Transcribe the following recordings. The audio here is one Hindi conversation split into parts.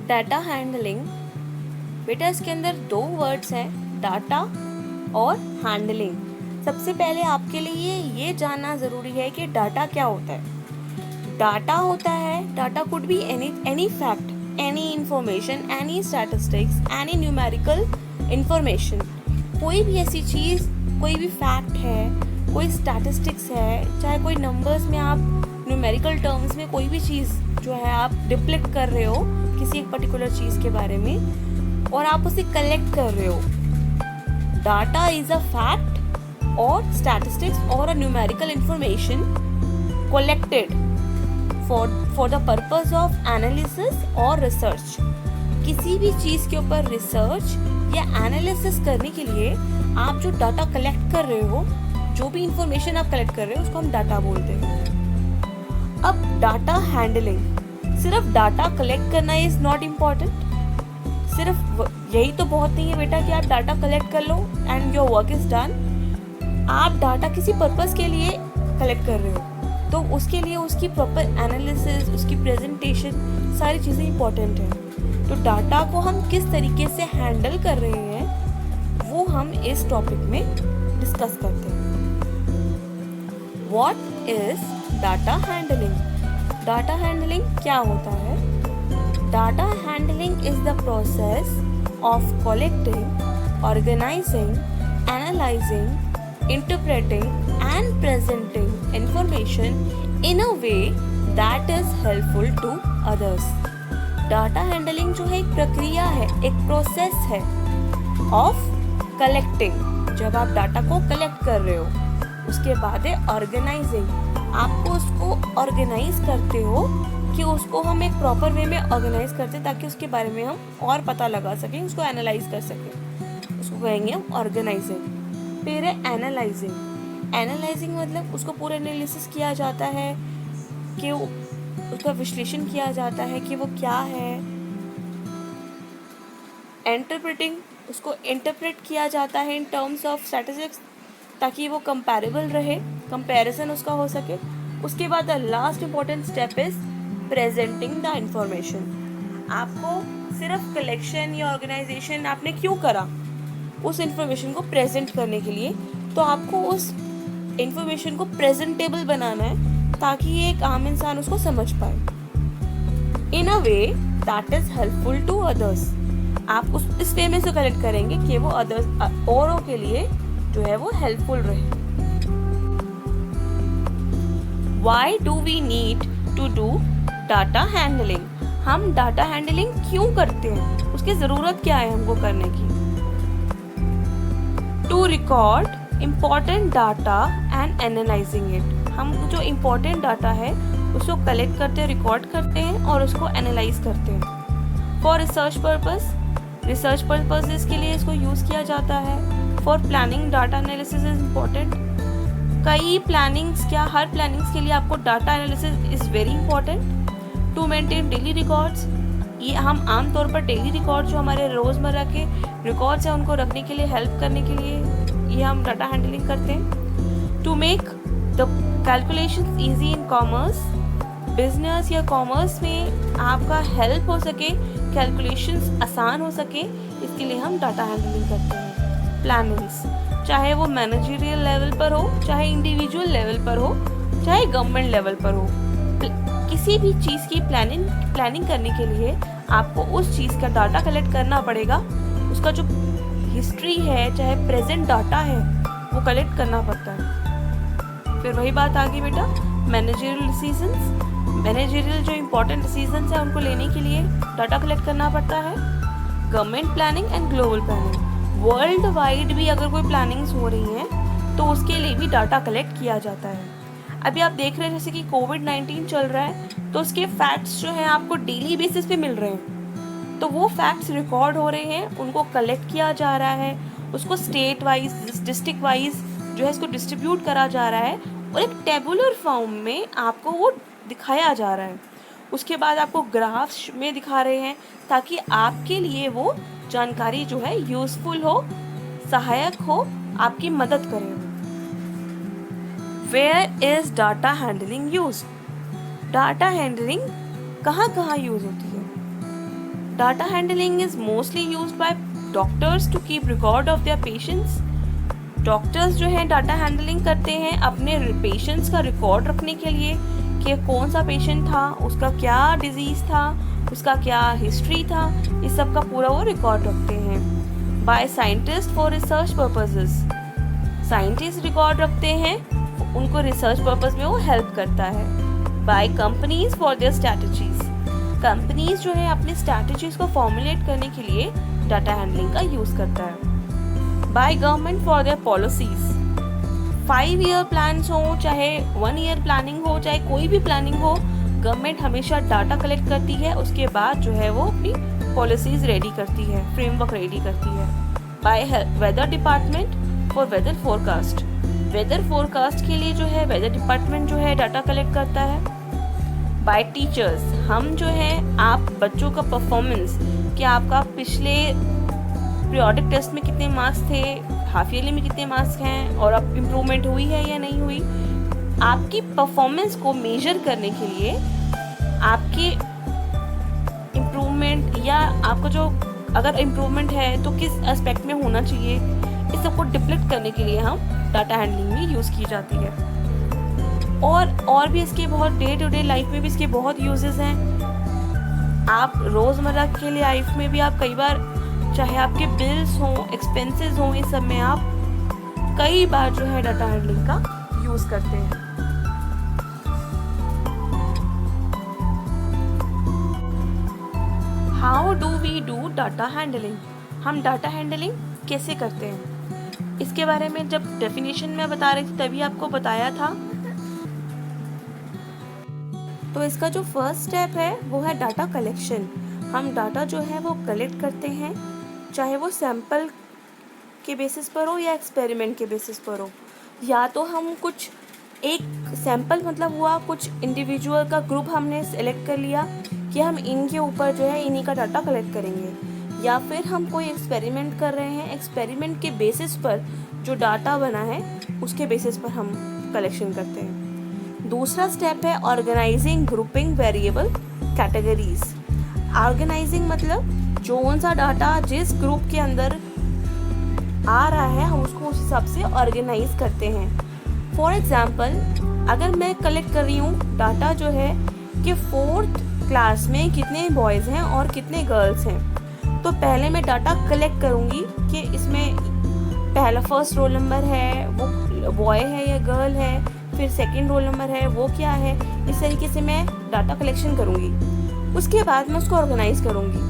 डाटा हैंडलिंग, बेटा इसके अंदर दो वर्ड्स हैं, डाटा और हैंडलिंग। सबसे पहले आपके लिए ये जानना ज़रूरी है कि डाटा क्या होता है। डाटा होता है, data could be any fact, any information, any statistics, any numerical information. कोई भी ऐसी चीज़, कोई भी फैक्ट है, कोई स्टैटिस्टिक्स है, चाहे कोई नंबर्स में आप न्यूमेरिकल टर्म्स में कोई भी चीज़ जो है आप डिप्लिक्ट कर रहे हो किसी एक पर्टिकुलर चीज़ के बारे में और आप उसे कलेक्ट कर रहे हो। डाटा इज अ फैक्ट और स्टैटिस्टिक्स और a numerical information collected for the purpose of analysis और रिसर्च। किसी भी चीज़ के ऊपर रिसर्च या एनालिसिस करने के लिए आप जो डाटा कलेक्ट कर रहे हो, जो भी इंफॉर्मेशन आप कलेक्ट कर रहे हो उसको हम डाटा बोलते हैं। अब डाटा हैंडलिंग, सिर्फ डाटा कलेक्ट करना इज नॉट इम्पॉर्टेंट। सिर्फ यही तो बहुत नहीं है बेटा कि आप डाटा कलेक्ट कर लो and your work is done. आप डाटा किसी पर्पस के लिए कलेक्ट कर रहे हो तो उसके लिए उसकी प्रॉपर एनालिसिस, उसकी प्रेजेंटेशन, सारी चीज़ें इंपॉर्टेंट हैं। तो डाटा को हम किस तरीके से हैंडल कर रहे हैं वो हम इस टॉपिक में डिस्कस करते हैं। What is data handling? Data handling क्या होता है? Data handling is the process of collecting, organising, analysing, interpreting and presenting information in a way that is helpful to others. Data handling जो है एक प्रक्रिया है, एक प्रोसेस है ऑफ कलेक्टिंग। जब आप डाटा को कलेक्ट कर रहे हो, उसके बाद है ऑर्गेनाइजिंग, आपको उसको ऑर्गेनाइज करते हो कि उसको हम एक प्रॉपर वे में ऑर्गेनाइज करते हैं ताकि उसके बारे में हम और पता लगा सकें, उसको एनालाइज कर सकें। उसको कहेंगे हम ऑर्गेनाइजिंग। फिर है एनालाइजिंग। एनालाइजिंग मतलब उसको पूरा एनालिसिस किया जाता है कि उसका विश्लेषण किया जाता है कि वो क्या है। इंटरप्रेटिंग, उसको इंटरप्रेट किया जाता है इन टर्म्स ऑफ स्टैटिस्टिक्स ताकि वो कंपैरेबल रहे, कंपैरिजन उसका हो सके। उसके बाद the last important step is presenting the information. आपको सिर्फ कलेक्शन या ऑर्गेनाइजेशन आपने क्यों करा? उस इंफॉर्मेशन को प्रेजेंट करने के लिए। तो आपको उस इंफॉर्मेशन को प्रेजेंटेबल बनाना है ताकि एक आम इंसान उसको समझ पाए in a way that is helpful to others. आप उस इस वे में से कलेक्ट करेंगे कि वो अदर्स औरों के लिए जो है वो हेल्पफुल रहे। Why do we need to do data handling? हम डाटा हैंडलिंग क्यों करते हैं? उसकी ज़रूरत क्या है हमको करने की? To record important data and analyzing it. हम जो important डाटा है उसको कलेक्ट करते हैं, रिकॉर्ड करते हैं और उसको एनालाइज करते हैं। For research purpose, research purposes के लिए इसको यूज़ किया जाता है। For planning, data analysis is important. कई प्लानिंग्स, क्या हर प्लानिंग्स के लिए आपको data analysis is very important. To maintain daily records, ये हम आमतौर पर डेली रिकॉर्ड जो हमारे रोज़मर्रा के रिकॉर्ड्स हैं उनको रखने के लिए, हेल्प करने के लिए ये हम डाटा हैंडलिंग करते हैं। To make the calculations easy in commerce, business या कॉमर्स में आपका हेल्प हो सके, कैलकुलेशंस आसान हो सके, इसके लिए हम डाटा हैंडलिंग करते हैं। प्लानिंग्स, चाहे वो मैनेजरियल लेवल पर हो, चाहे इंडिविजुअल लेवल पर हो, चाहे गवर्नमेंट लेवल पर हो, किसी भी चीज़ की प्लानिंग करने के लिए आपको उस चीज़ का डाटा कलेक्ट करना पड़ेगा। उसका जो हिस्ट्री है, चाहे प्रेजेंट डाटा है, वो कलेक्ट करना पड़ता है। फिर वही बात आ गई बेटा मैनेजरियल डिसीजंस। मैनेजरियल जो इम्पोर्टेंट डिसीजंस हैं उनको लेने के लिए डाटा कलेक्ट करना पड़ता है। Government planning and global planning, world wide भी अगर कोई प्लानिंग्स हो रही हैं तो उसके लिए भी डाटा कलेक्ट किया जाता है। अभी आप देख रहे हैं जैसे कि कोविड-19 चल रहा है तो उसके फैक्ट्स जो हैं आपको डेली बेसिस पे मिल रहे हैं। तो वो फैक्ट्स रिकॉर्ड हो रहे हैं, उनको कलेक्ट किया जा रहा है, उसको स्टेट वाइज, डिस्ट्रिक्ट वाइज जो है इसको डिस्ट्रीब्यूट करा जा रहा है और एक टेबुलर फॉर्म में आपको वो दिखाया जा रहा है। उसके बाद आपको ग्राफ्स में दिखा रहे हैं ताकि आपके लिए वो जानकारी जो है यूजफुल हो, सहायक हो, आपकी मदद करे। Where is data handling use? Data handling कहाँ कहाँ यूज होती है? Data handling is mostly used by doctors to keep record of their patients. Doctors जो है डाटा हैंडलिंग करते हैं अपने पेशेंट्स का रिकॉर्ड रखने के लिए कि कौन सा पेशेंट था, उसका क्या डिजीज़ था, उसका क्या हिस्ट्री था, इस सब का पूरा वो रिकॉर्ड रखते हैं. By scientist for research purposes, scientist record रखते हैं, उनको रिसर्च पर्पस में वो हेल्प करता है. By companies for their strategies, companies जो है अपनी स्ट्रैटेजीज को फॉर्मुलेट करने के लिए डाटा हैंडलिंग का यूज़ करता है. By government for their policies, 5 year plans हो चाहे 1 ईयर प्लानिंग हो, चाहे कोई भी प्लानिंग हो, गवर्नमेंट हमेशा डाटा कलेक्ट करती है, उसके बाद जो है वो अपनी पॉलिसीज रेडी करती है, फ्रेमवर्क रेडी करती है. By weather department for weather forecast, weather forecast के लिए जो है वेदर डिपार्टमेंट जो है डाटा कलेक्ट करता है. बाय टीचर्स, हम जो है आप बच्चों का परफॉर्मेंस, कि आपका पिछले पीरियोडिक टेस्ट में कितने मार्क्स थे, हाफ ईयरली में कितने मार्क्स हैं और अब इम्प्रूवमेंट हुई है या नहीं हुई, आपकी परफॉर्मेंस को मेजर करने के लिए, आपके इम्प्रूवमेंट या आपका जो अगर इम्प्रूवमेंट है तो किस एस्पेक्ट में होना चाहिए, इस सबको डिप्लेक्ट करने के लिए हम डाटा हैंडलिंग में यूज़ की जाती है. और भी इसके बहुत डे टू डे लाइफ में भी इसके बहुत यूजेस हैं. आप रोज़मर्रा के लिए लाइफ में भी आप कई बार, चाहे आपके बिल्स हों, एक्सपेंसेस हों, इस सब में आप कई बार जो है डाटा हैंडलिंग का यूज़ करते हैं. How do we do data handling, हम डाटा हैंडलिंग कैसे करते हैं, इसके बारे में जब डेफिनेशन में बता रही थी तभी आपको बताया था. तो इसका जो फर्स्ट स्टेप है वो है डाटा कलेक्शन. हम डाटा जो है वो कलेक्ट करते हैं, चाहे वो सैंपल के बेसिस पर हो या एक्सपेरिमेंट के बेसिस पर हो. या तो हम कुछ एक सैंपल मतलब हुआ कुछ इंडिविजुअल का ग्रुप हमने सेलेक्ट कर लिया कि हम इनके ऊपर जो है इन्हीं का डाटा कलेक्ट करेंगे, या फिर हम कोई एक्सपेरिमेंट कर रहे हैं, एक्सपेरिमेंट के बेसिस पर जो डाटा बना है उसके बेसिस पर हम कलेक्शन करते हैं. दूसरा स्टेप है organising grouping variable categories. Organising मतलब कौन सा डाटा जिस ग्रुप के अंदर आ रहा है हम उसको उस हिसाब से ऑर्गेनाइज करते हैं. फॉर एग्जांपल, अगर मैं कलेक्ट कर रही हूँ डाटा जो है कि 4th क्लास में कितने बॉयज़ हैं और कितने गर्ल्स हैं, तो पहले मैं डाटा कलेक्ट करूँगी कि इसमें पहला फर्स्ट रोल नंबर है वो बॉय है या गर्ल है, फिर सेकंड रोल नंबर है वो क्या है. इस तरीके से मैं डाटा कलेक्शन करूँगी. उसके बाद मैं उसको ऑर्गेनाइज करूँगी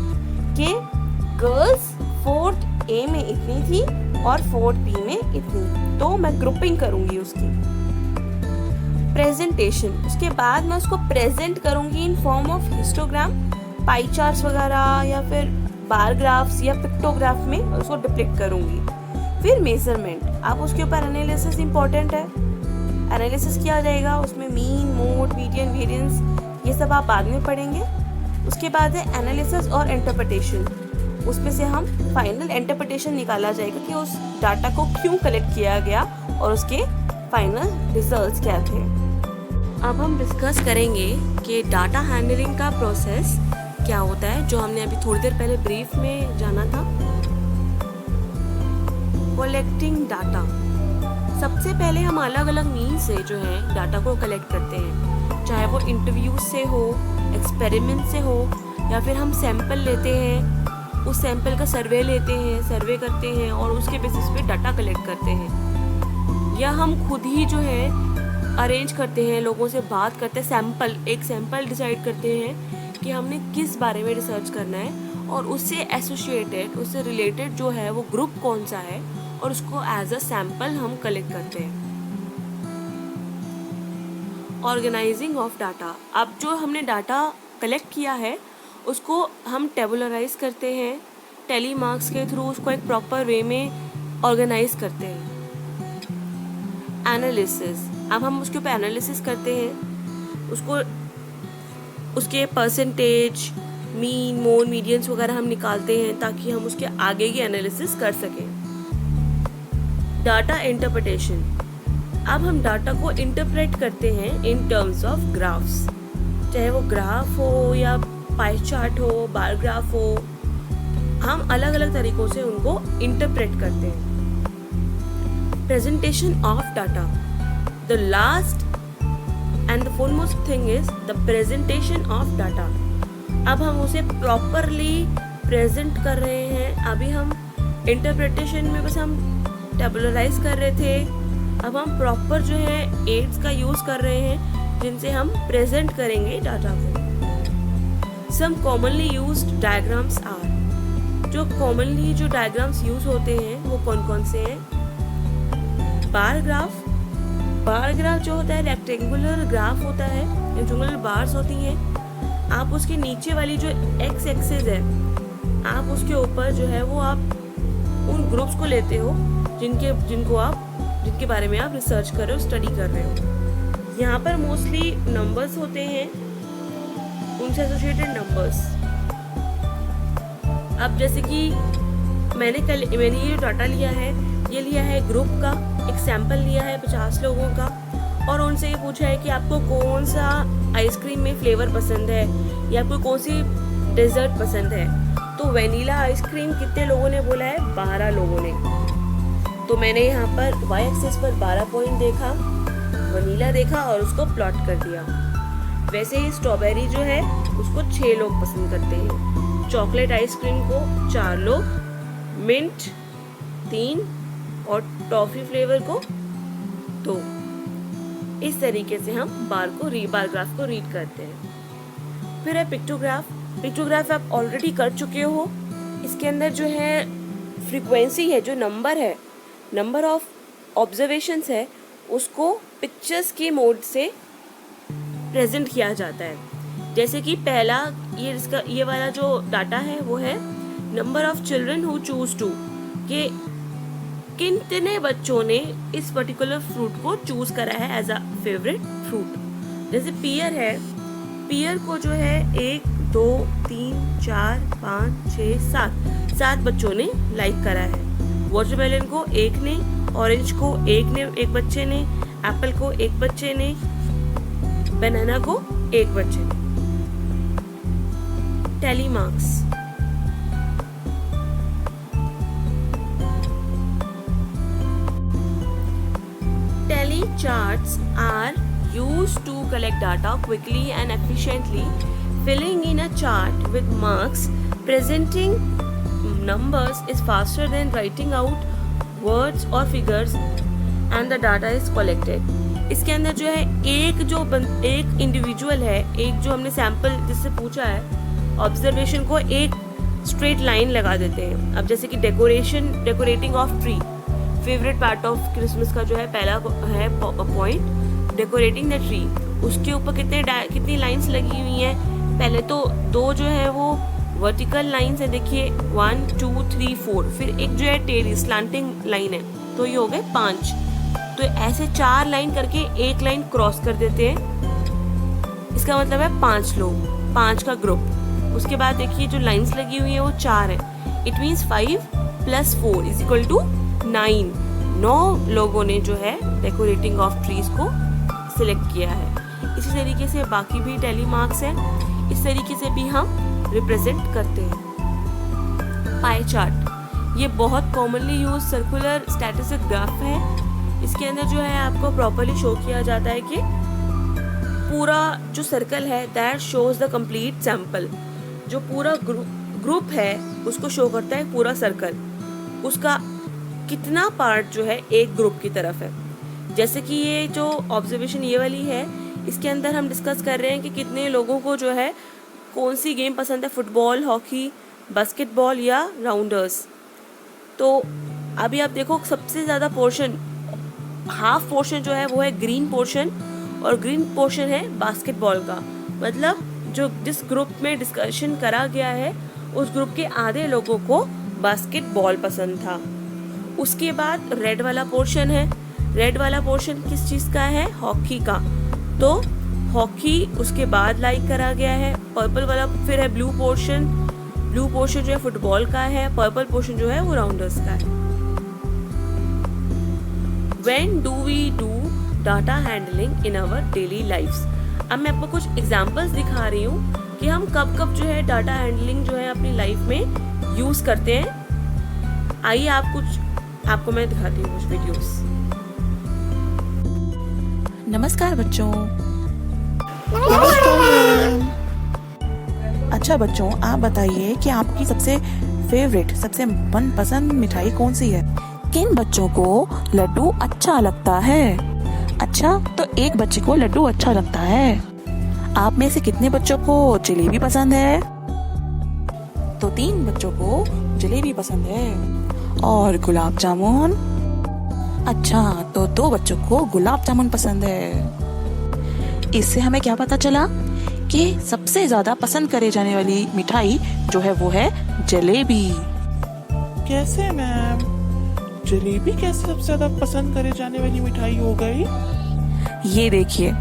कि गर्ल्स 4th A में इतनी थी और 4th B में इतनी, तो मैं ग्रुपिंग करूँगी उसकी. प्रेजेंटेशन, उसके बाद मैं उसको प्रेजेंट करूँगी in form of histogram, pie charts वगैरह या फिर बार ग्राफ्स या पिक्टोग्राफ में उसको डिप्लेक्ट करूँगी. फिर मेजरमेंट, अब उसके ऊपर एनालिसिस इंपॉर्टेंट है, एनालिसिस किया जाएगा, उसमें मीन, मोड, मीडियन, वेरिएंस, ये सब आप बाद में पढ़ेंगे. उसके बाद है एनालिसिस और इंटरप्रिटेशन, उसमें से हम फाइनल इंटरप्रिटेशन निकाला जाएगा कि उस डाटा को क्यों कलेक्ट किया गया और उसके फाइनल रिजल्ट्स क्या थे. अब हम डिस्कस करेंगे कि डाटा हैंडलिंग का प्रोसेस क्या होता है, जो हमने अभी थोड़ी देर पहले ब्रीफ में जाना था. कलेक्टिंग डाटा, सबसे पहले हम अलग अलग मीन्स से जो है डाटा को कलेक्ट करते हैं, चाहे वो इंटरव्यू से हो, एक्सपेरिमेंट से हो, या फिर हम सैंपल लेते हैं, उस सैंपल का सर्वे लेते हैं, सर्वे करते हैं और उसके बेसिस पे डाटा कलेक्ट करते हैं, या हम खुद ही जो है अरेंज करते हैं, लोगों से बात करते हैं, एक सैंपल डिसाइड करते हैं कि हमने किस बारे में रिसर्च करना है और उससे एसोसिएटेड, उससे रिलेटेड जो है वो ग्रुप कौन सा है और उसको एज अ सैंपल हम कलेक्ट करते हैं. ऑर्गेनाइजिंग ऑफ डाटा, अब जो हमने डाटा कलेक्ट किया है उसको हम टेबुलराइज करते हैं, टेली मार्क्स के थ्रू उसको एक प्रॉपर वे में ऑर्गेनाइज करते हैं. एनालिसिस, अब हम उसके ऊपर एनालिसिस करते हैं, उसको उसके परसेंटेज, मीन, मोड, मीडियंस वगैरह हम निकालते हैं ताकि हम उसके आगे की एनालिसिस कर सकें. डाटा इंटरप्रिटेशन, अब हम डाटा को इंटरप्रेट करते हैं इन टर्म्स ऑफ ग्राफ्स, चाहे वो ग्राफ हो या पाई चार्ट हो, बार ग्राफ हो, हम अलग अलग तरीकों से उनको इंटरप्रेट करते हैं। Presentation of data, the last and the foremost thing is the presentation of data. अब हम उसे प्रॉपरली प्रेजेंट कर रहे हैं। अभी हम इंटरप्रिटेशन में बस हम टेबुलराइज कर रहे थे, अब हम प्रॉपर जो है एड्स का यूज कर रहे हैं जिनसे हम प्रेजेंट करेंगे डाटा को। सम कॉमनली यूज्ड डायग्राम्स आर, जो कॉमनली जो डायग्राम्स यूज होते हैं वो कौन कौन से हैं? बार ग्राफ, बार ग्राफ जो होता है रेक्टेंगुलर ग्राफ होता है, रेक्टेंगुलर बार्स होती हैं। आप उसके नीचे वाली जो एक्स एक्सिस है, आप उसके ऊपर जो है वो आप उन ग्रुप्स को लेते हो जिनके बारे में आप रिसर्च कर रहे हो, स्टडी कर रहे हो। यहाँ पर मोस्टली नंबर्स होते हैं, उनसे एसोसिएटेड नंबर्स। अब जैसे कि मैंने ये जो डाटा लिया है, ये लिया है ग्रुप का, एक सैंपल लिया है 50 लोगों का, और उनसे ये पूछा है कि आपको कौन सा आइसक्रीम में फ्लेवर पसंद है या आपको कौन सी डेजर्ट पसंद है। तो वनीला आइसक्रीम कितने लोगों ने बोला है? 12 लोगों ने। तो मैंने यहाँ पर वाई एक्सिस पर 12 पॉइंट देखा, वनीला देखा और उसको प्लॉट कर दिया। वैसे ही स्ट्रॉबेरी जो है उसको 6 लोग पसंद करते हैं, चॉकलेट आइसक्रीम को 4 लोग, मिंट 3 और टॉफी फ्लेवर को 2। इस तरीके से हम बार ग्राफ को रीड करते हैं। फिर है पिक्टोग्राफ। पिक्टोग्राफ आप ऑलरेडी कर चुके हो। इसके अंदर जो है फ्रीक्वेंसी है, जो नंबर है, नंबर ऑफ ऑब्जर्वेशंस है, उसको पिक्चर्स के मोड से प्रेजेंट किया जाता है। जैसे कि पहला ये वाला जो डाटा है वो है number of children who choose to, कि कितने बच्चों ने इस पर्टिकुलर फ्रूट को चूज करा है एज अ फेवरेट फ्रूट। जैसे पियर है, पियर को जो है 1 2 3 4 5 6 7 बच्चों ने लाइक करा है। वाटरमेलन को 1 ने, ऑरेंज को 1 बच्चे ने, एप्पल को 1 बच्चे ने, बनाना को 1 बच्चे ने। Tally marks, tally charts are used to collect data quickly and efficiently. Filling in a chart with marks presenting numbers is faster than writing out words or figures and the data is collected. इसके अंदर जो है एक इंडिविजुअल है, एक जो हमने सैंपल जिससे पूछा है, ऑब्जर्वेशन को एक स्ट्रेट लाइन लगा देते हैं। अब जैसे कि decorating of tree, favourite part of Christmas का जो है पहला है पॉइंट, डेकोरेटिंग द ट्री। उसके ऊपर कितनी लाइंस लगी हुई हैं? पहले तो 2 जो है वो वर्टिकल लाइंस है, देखिए 1 2 3 4, फिर एक जो है टेढ़ी स्लांटिंग लाइन है, तो ये हो गए 5। तो ऐसे 4 लाइन करके एक लाइन क्रॉस कर देते हैं, इसका मतलब है 5 लोग, 5 का ग्रुप। उसके बाद देखिए जो लाइंस लगी हुई है वो 4 है, इट मीन्स 5 + 4 = 9। 9 लोगों ने जो है डेकोरेटिंग ऑफ ट्रीज को सिलेक्ट किया है। इसी तरीके से बाकी भी टैली मार्क्स हैं, इस तरीके से भी हम रिप्रेजेंट करते हैं। पाई चार्ट, ये बहुत commonly use circular statistic graph है। इसके अंदर जो है आपको प्रॉपर्ली शो किया जाता है कि पूरा जो सर्कल है that shows the complete sample. जो पूरा ग्रुप है उसको शो करता है पूरा सर्कल, उसका कितना पार्ट जो है एक ग्रुप की तरफ है। जैसे कि ये जो ऑब्जर्वेशन ये वाली है, इसके अंदर हम डिस्कस कर रहे हैं कि कितने लोगों को जो है कौन सी गेम पसंद है, फुटबॉल, हॉकी, बास्केटबॉल या राउंडर्स। तो अभी आप देखो सबसे ज़्यादा पोर्शन, हाफ पोर्शन जो है वो है ग्रीन पोर्शन, और ग्रीन पोर्शन है बास्केटबॉल का। मतलब जो जिस ग्रुप में डिस्कशन करा गया है उस ग्रुप के आधे लोगों को बास्केटबॉल पसंद था। उसके बाद रेड वाला पोर्शन है, रेड वाला पोर्शन किस चीज़ का है? हॉकी का। तो हॉकी उसके बाद लाइक करा गया है। पर्पल वाला फिर है ब्लू पोर्शन जो है फुटबॉल का है, पर्पल पोर्शन जो है वो राउंडर्स का है। When do we do data handling in our daily lives? अब मैं आपको कुछ एग्जाम्पल्स दिखा रही हूँ कि हम कब कब जो है डाटा हैंडलिंग जो है अपनी लाइफ में यूज करते हैं। आइए आपको मैं दिखाती हूँ कुछ वीडियोस। नमस्कार बच्चों। अच्छा बच्चों, आप बताइए कि आपकी सबसे फेवरेट, सबसे मनपसंद मिठाई कौन सी है? किन बच्चों को लड्डू अच्छा लगता है? अच्छा, तो एक बच्चे को लड्डू अच्छा लगता है। आप में से कितने बच्चों को जलेबी पसंद है? तो 3 बच्चों को जलेबी पसंद है। और गुलाब जामुन? अच्छा, तो 2 बच्चों को गुलाब जामुन पसंद है। इससे हमें क्या पता चला कि सबसे ज्यादा पसंद करे जाने वाली मिठाई जो है वो है जलेबी। कैसे मैम? जलेबी कैसे सबसे ज्यादा पसंद करे जाने वाली मिठाई हो गई? ये देखिए,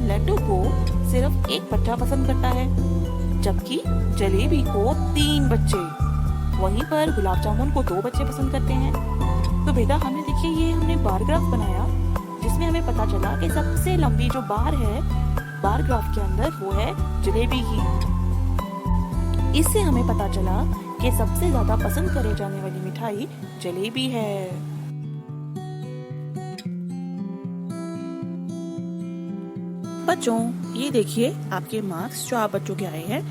लड्डू को सिर्फ एक बच्चा पसंद करता है, जबकि जलेबी को 3 बच्चे, वहीं पर गुलाब जामुन को 2 बच्चे पसंद करते हैं। तो बेटा हमने देखिए, ये हमने बार ग्राफ बनाया जिसमें हमें पता चला कि सबसे लंबी जो बार है बार ग्राफ के अंदर वो है जलेबी की। इससे हमें पता चला कि सबसे ज्यादा पसंद करे जाने वाली मिठाई जलेबी है। बच्चों, ये देखिए आपके मार्क्स जो आप बच्चों के आए हैं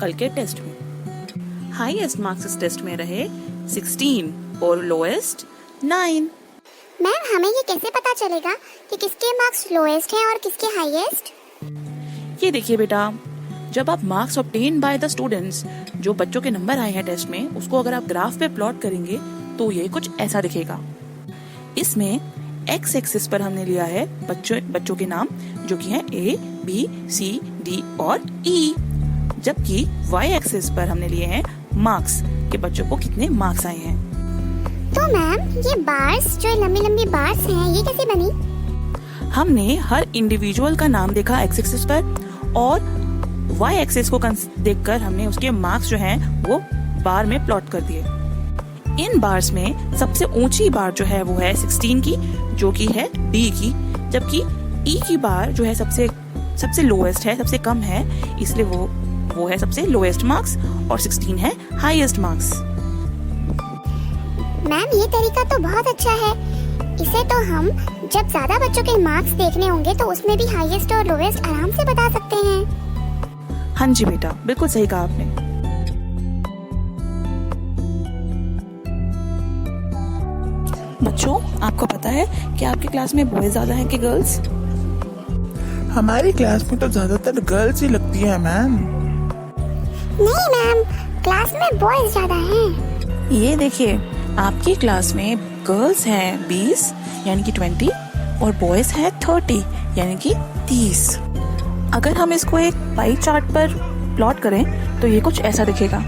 कल के टेस्ट में। हाईएस्ट मार्क्स इस टेस्ट में रहे 16 और लोएस्ट 9। मैम, हमें ये कैसे पता चलेगा कि किसके मार्क्स लोएस्ट हैं और किसके हाईएस्ट? ये देखिए बेटा, जब आप marks obtain by the students, जो बच्चों के नंबर आए हैं टेस्ट में, उसको अगर आप ग्राफ पे प्लॉट करेंगे तो ये कुछ ऐसा दिखेगा। इसमें एक्स एक्सिस पर हमने लिया है बच्चों के नाम जो कि हैं A, B, C, D और E, जबकि वाई एक्सिस पर हमने लिए हैं मार्क्स के बच्चों को कितने मार्क्स आए हैं। तो मैम, ये बार्स, जो लंबी लंबी बार्स हैं, ये कैसे बनी? हमने हर इंडिविजुअल का नाम देखा एक्स एक्सिस पर और वाई एक्सिस को देखकर हमने उसके मार्क्स जो हैं वो बार में प्लॉट कर दिए। इन बार्स में सबसे ऊंची बार जो है वो है 16 की, जो कि है D की, जबकि E की बार जो है सबसे लोएस्ट है, सबसे कम है, इसलिए वो है सबसे लोएस्ट मार्क्स और 16 है हाईएस्ट मार्क्स। मैम, ये तरीका तो बहुत अच्छा है। इसे तो हम जब ज्यादा बच्चों के मार्क्स देखने होंगे तो उसमें भी हाईएस्ट और लोएस्ट आराम से बता सकते हैं। हाँ जी बेटा, बिल्कुल सही कहा आपने। बच्चों, आपको पता है कि आपकी क्लास में बॉयज ज्यादा हैं कि गर्ल्स? हमारी क्लास में तो ज्यादातर गर्ल्स ही लगती है मैम। नहीं मैम, क्लास में बॉयज ज्यादा हैं। ये देखिए, आपकी क्लास में गर्ल्स हैं 20 यानी कि 20 और बॉयज हैं 30 यानी कि 30। अगर हम इसको एक पाई चार्ट पर प्लॉट करें तो ये कुछ ऐसा दिखेगा।